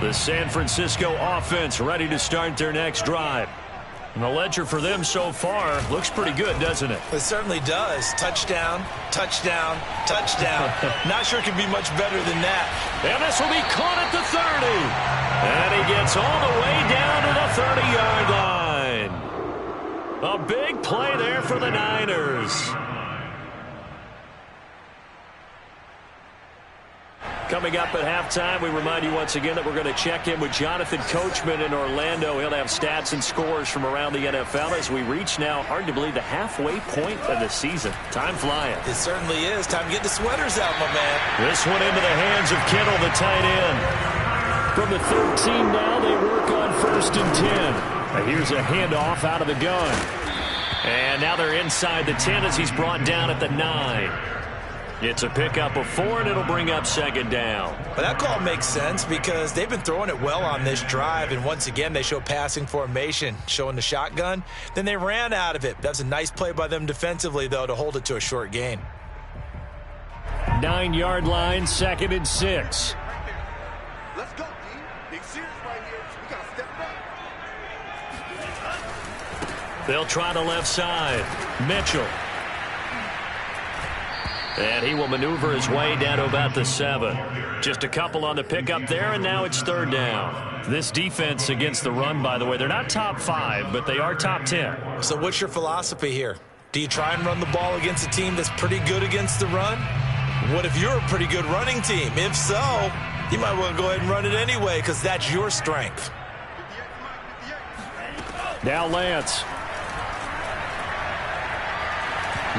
The San Francisco offense ready to start their next drive. And the ledger for them so far looks pretty good, doesn't it? It certainly does. Touchdown, touchdown, touchdown. Not sure it could be much better than that. And this will be caught at the 30. And he gets all the way down to the 30-yard line. A big play there for the Niners. Coming up at halftime, we remind you once again that we're going to check in with Jonathan Coachman in Orlando. He'll have stats and scores from around the NFL as we reach now, hard to believe, the halfway point of the season. Time flying. It certainly is. Time to get the sweaters out, my man. This one into the hands of Kittle, the tight end. From the 13 now, they work on 1st and 10. Here's a handoff out of the gun. And now they're inside the 10 as he's brought down at the 9. It's a pickup of 4, and it'll bring up 2nd down. Well, that call makes sense because they've been throwing it well on this drive, and once again they show passing formation, showing the shotgun. Then they ran out of it. That's a nice play by them defensively, though, to hold it to a short gain. 9-yard line, 2nd and 6. Let's go, D. Big series right here. We got to step back. They'll try the left side. Mitchell. And he will maneuver his way down to about the 7. Just a couple on the pickup there, and now it's 3rd down. This defense against the run, by the way, they're not top 5, but they are top 10. So what's your philosophy here? Do you try and run the ball against a team that's pretty good against the run? What if you're a pretty good running team? If so, you might want to go ahead and run it anyway because that's your strength. Now Lance.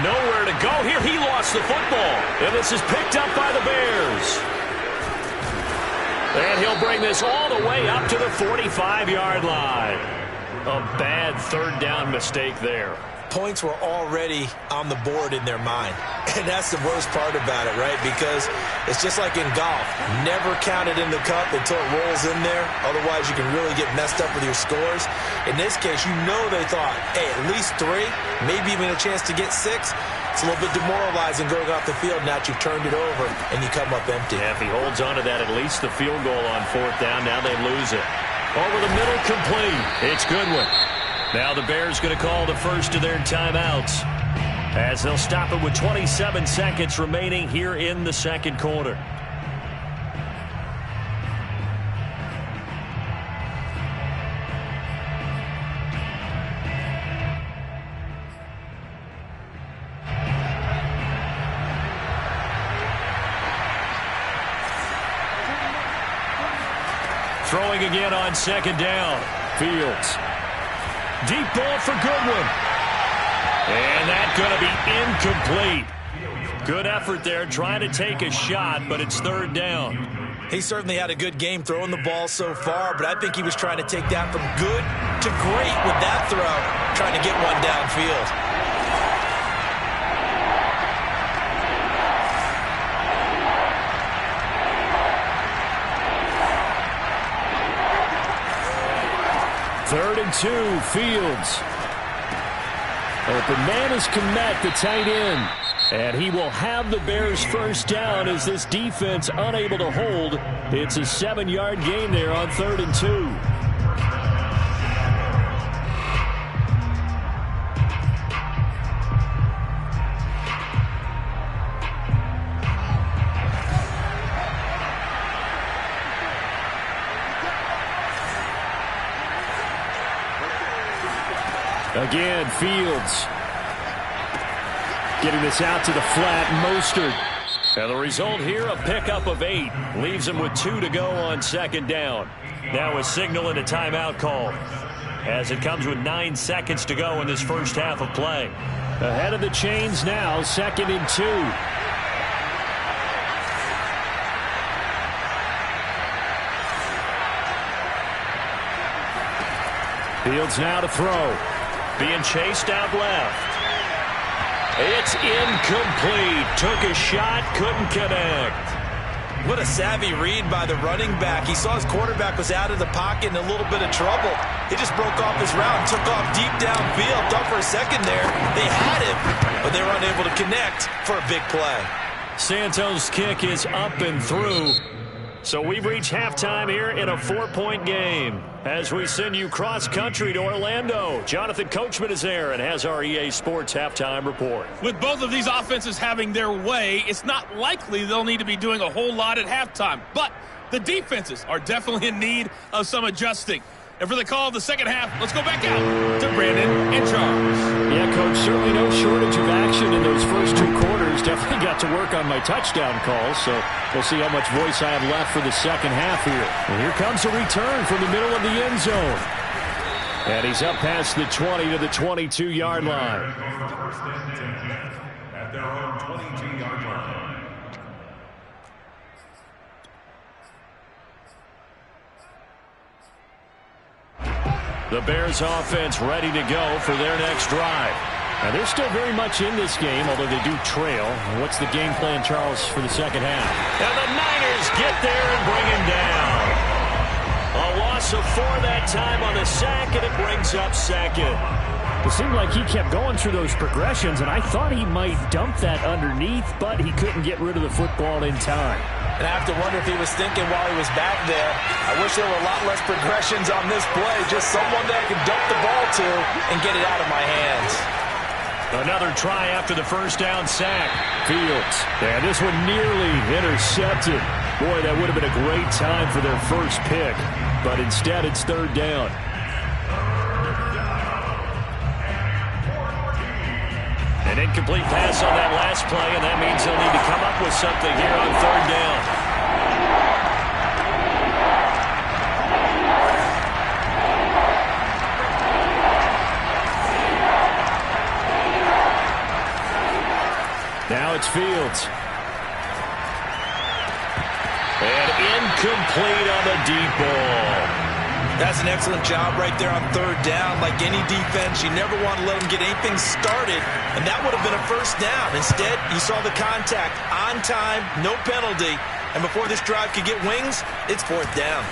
Nowhere to go here. He lost the football. And this is picked up by the Bears. And he'll bring this all the way up to the 45-yard line. A bad 3rd down mistake there. Points were already on the board in their mind. And that's the worst part about it, right? Because it's just like in golf. Never count it in the cup until it rolls in there. Otherwise, you can really get messed up with your scores. In this case, you know they thought, hey, at least 3, maybe even a chance to get 6. It's a little bit demoralizing going off the field now that you've turned it over and you come up empty. Yeah, if he holds on to that, at least the field goal on 4th down, now they lose it. Over the middle, complete. It's Goodwin. Now the Bears going to call the first of their timeouts as they'll stop it with 27 seconds remaining here in the 2nd quarter. Throwing again on 2nd down. Fields. Deep ball for Goodwin. And that's going to be incomplete. Good effort there trying to take a shot, but it's 3rd down. He certainly had a good game throwing the ball so far, but I think he was trying to take that from good to great with that throw, trying to get one downfield. Third and 2, Fields. Open man is Kmet, the tight end. And he will have the Bears' first down as this defense unable to hold. It's a 7-yard gain there on 3rd and 2. Again, Fields getting this out to the flat. Mostert. And the result here, a pickup of 8. Leaves him with 2 to go on 2nd down. Now a signal and a timeout call as it comes with 9 seconds to go in this first half of play. Ahead of the chains now, 2nd and 2. Fields now to throw. Being chased out left. It's incomplete. Took a shot, couldn't connect. What a savvy read by the running back. He saw his quarterback was out of the pocket in a little bit of trouble. He just broke off his route and took off deep downfield. Thought for a second there they had him, but they were unable to connect for a big play. Santos' kick is up and through. So we've reached halftime here in a 4-point game. As we send you cross-country to Orlando, Jonathan Coachman is there and has our EA Sports halftime report. With both of these offenses having their way, it's not likely they'll need to be doing a whole lot at halftime. But the defenses are definitely in need of some adjusting. And for the call of the second half, let's go back out to Brandon and Charles. Yeah, Coach, certainly no shortage of action in those first 2 quarters. Definitely got to work on my touchdown calls, so we'll see how much voice I have left for the second half here. And here comes a return from the middle of the end zone. And he's up past the 20 to the 22-yard line. At their own 22-yard line. The Bears offense ready to go for their next drive. Now, they're still very much in this game, although they do trail. What's the game plan, Charles, for the second half? And the Niners get there and bring him down. A loss of 4 that time on the sack, and it brings up second. It seemed like he kept going through those progressions, and I thought he might dump that underneath, but he couldn't get rid of the football in time. And I have to wonder if he was thinking while he was back there, I wish there were a lot less progressions on this play. Just someone that I could dump the ball to and get it out of my hands. Another try after the first down sack. Fields. And this one nearly intercepted. Boy, that would have been a great time for their first pick. But instead, it's third down. An incomplete pass on that last play, and that means they'll need to come up with something here on third down. Now it's Fields. And incomplete on the deep ball. That's an excellent job right there on third down. Like any defense, you never want to let them get anything started, and that would have been a first down. Instead, you saw the contact on time, no penalty, and before this drive could get wings, it's fourth down.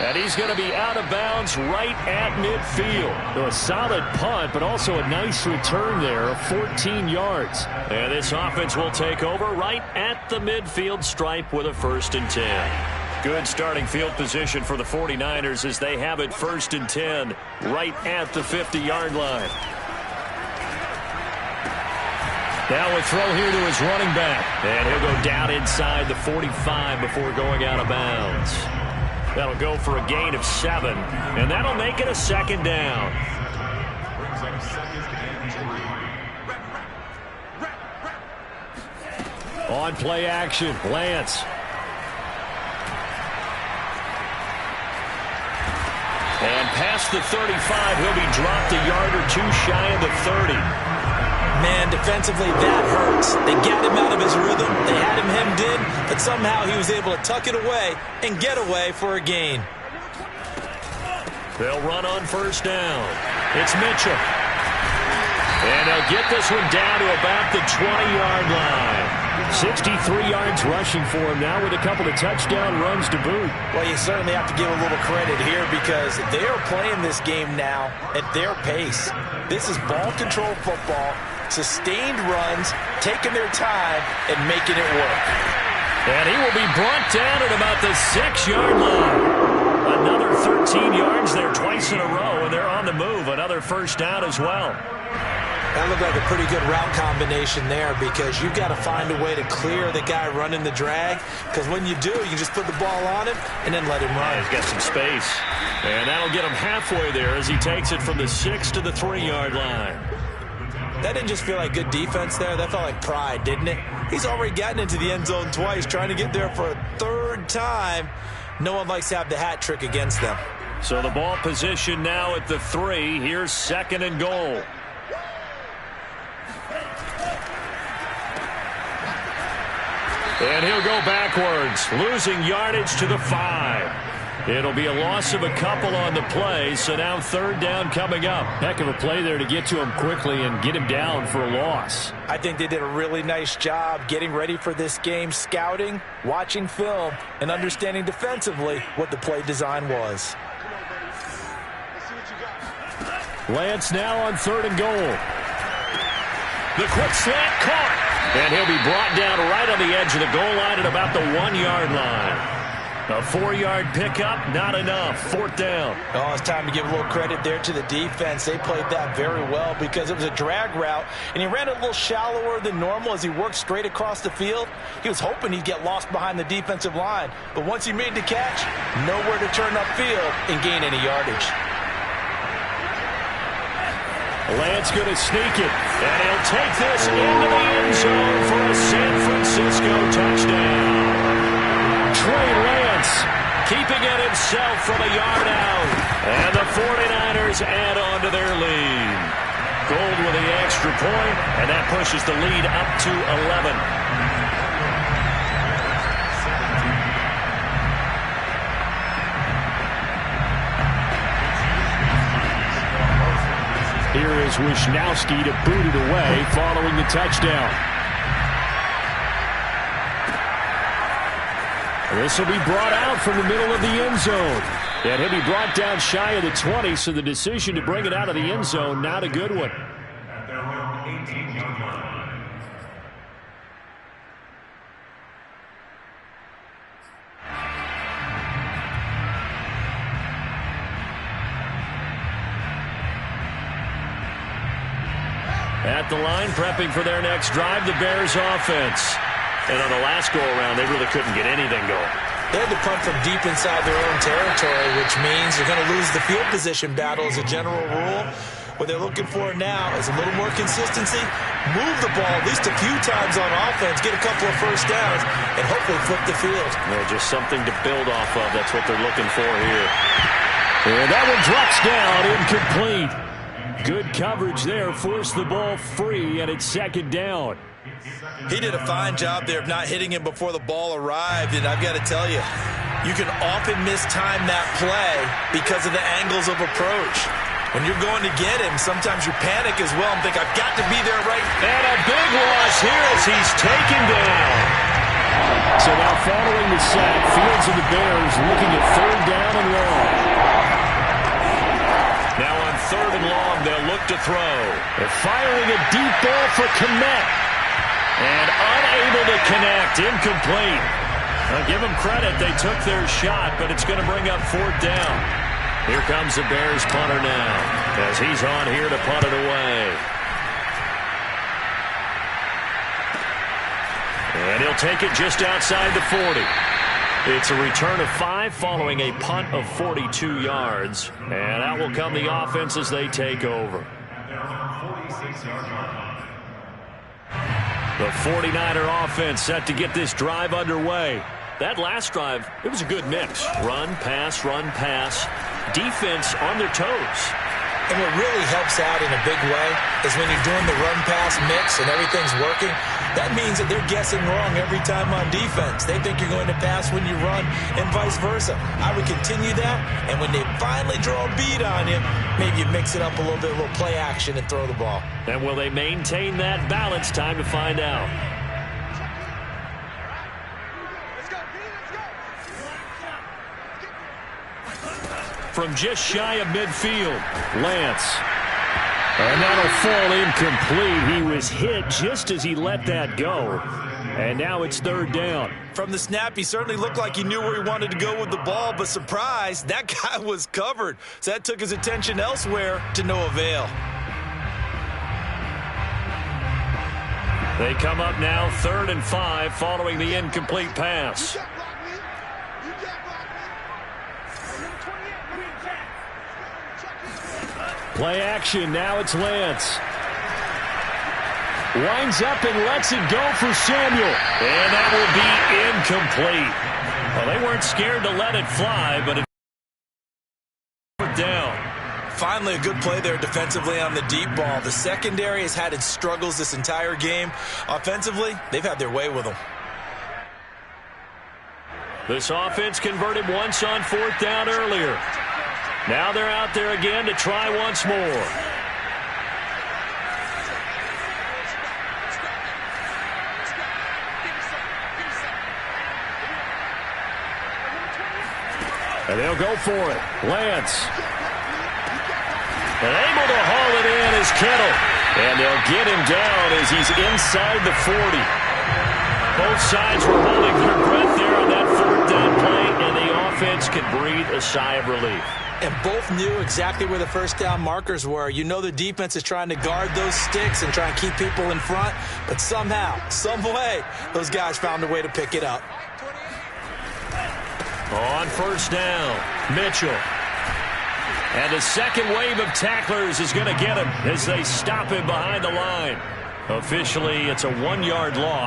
And he's going to be out of bounds right at midfield. So a solid punt, but also a nice return there of 14 yards. And this offense will take over right at the midfield stripe with a 1st and 10. Good starting field position for the 49ers as they have it 1st and 10 right at the 50-yard line. Now a throw here to his running back. And he'll go down inside the 45 before going out of bounds. That'll go for a gain of 7, and that'll make it a second down. On play action, Lance. And past the 35, he'll be dropped a yard or 2 shy of the 30. Man, defensively, that hurts. They got him out of his rhythm. They had him hemmed in, but somehow he was able to tuck it away and get away for a gain. They'll run on first down. It's Mitchell. And they'll get this one down to about the 20-yard line. 63 yards rushing for him now with a couple of touchdown runs to boot. Well, you certainly have to give a little credit here because they are playing this game now at their pace. This is ball control football, sustained runs, taking their time, and making it work. And he will be brought down at about the 6-yard line. Another 13 yards there twice in a row, and they're on the move. Another first down as well. That looked like a pretty good route combination there because you've got to find a way to clear the guy running the drag because when you do, you just put the ball on him and then let him run. He's got some space. And that'll get him halfway there as he takes it from the 6 to the 3-yard line. That didn't just feel like good defense there. That felt like pride, didn't it? He's already gotten into the end zone twice, trying to get there for a 3rd time. No one likes to have the hat trick against them. So the ball position now at the 3. Here's 2nd and goal. And he'll go backwards, losing yardage to the 5. It'll be a loss of a couple on the play, so now 3rd down coming up. Heck of a play there to get to him quickly and get him down for a loss. I think they did a really nice job getting ready for this game, scouting, watching film, and understanding defensively what the play design was. Lance now on 3rd and goal. The quick slant caught. And he'll be brought down right on the edge of the goal line at about the 1-yard line. A 4-yard pickup, not enough. 4th down. Oh, it's time to give a little credit there to the defense. They played that very well because it was a drag route, and he ran it a little shallower than normal as he worked straight across the field. He was hoping he'd get lost behind the defensive line, but once he made the catch, nowhere to turn upfield and gain any yardage. Lance going to sneak it, and he'll take this into the end zone for a San Francisco touchdown. Trey Lance keeping it himself from a yard out. And the 49ers add on to their lead. Gold with the extra point, and that pushes the lead up to 11. Here is Wisnowski to boot it away following the touchdown. This will be brought out from the middle of the end zone. And he'll be brought down shy of the 20, so the decision to bring it out of the end zone, not a good one. At their own 18-yard line. At the line, prepping for their next drive, the Bears offense. And on the last go-around, they really couldn't get anything going. They had to punt from deep inside their own territory, which means they're going to lose the field position battle as a general rule. What they're looking for now is a little more consistency, move the ball at least a few times on offense, get a couple of first downs, and hopefully flip the field. Well, just something to build off of. That's what they're looking for here. And that one drops down, incomplete. Good coverage there, forced the ball free, and it's 2nd down. He did a fine job there of not hitting him before the ball arrived, and I've got to tell you, you can often mistime that play because of the angles of approach. When you're going to get him, sometimes you panic as well and think, I've got to be there right. And a big loss here as he's taken down. So now following the sack, Fields and the Bears looking at 3rd down and long. Now on 3rd and long, they'll look to throw. They're firing a deep ball for Kmet. And unable to connect, incomplete. I'll give them credit, they took their shot, but it's going to bring up 4th down. Here comes the Bears punter now, as he's on here to punt it away. And he'll take it just outside the 40. It's a return of 5 following a punt of 42 yards. And out will come the offense as they take over. At their own 46-yard line. The 49er offense set to get this drive underway. That last drive, it was a good mix. Run, pass, defense on their toes. And what really helps out in a big way is when you're doing the run-pass mix and everything's working, that means that they're guessing wrong every time on defense. They think you're going to pass when you run and vice versa. I would continue that, and when they finally draw a bead on you, maybe you mix it up a little bit, a little play action and throw the ball. And will they maintain that balance? Time to find out. From just shy of midfield, Lance. And that'll fall incomplete. He was hit just as he let that go. And now it's 3rd down. From the snap, he certainly looked like he knew where he wanted to go with the ball, but surprise, that guy was covered. So that took his attention elsewhere to no avail. They come up now 3rd and 5 following the incomplete pass. Play action, now it's Lance. Winds up and lets it go for Samuel. And that will be incomplete. Well, they weren't scared to let it fly, but it's down. Finally, a good play there defensively on the deep ball. The secondary has had its struggles this entire game. Offensively, they've had their way with them. This offense converted once on 4th down earlier. Now they're out there again to try once more. And they'll go for it. Lance. And able to haul it in is Kittle. And they'll get him down as he's inside the 40. Both sides were holding their breath there on that fourth down play, and the offense could breathe a sigh of relief. And both knew exactly where the first down markers were. You know the defense is trying to guard those sticks and try and keep people in front, but somehow, some way, those guys found a way to pick it up. On first down, Mitchell. And the second wave of tacklers is going to get him as they stop him behind the line. Officially, it's a 1-yard loss.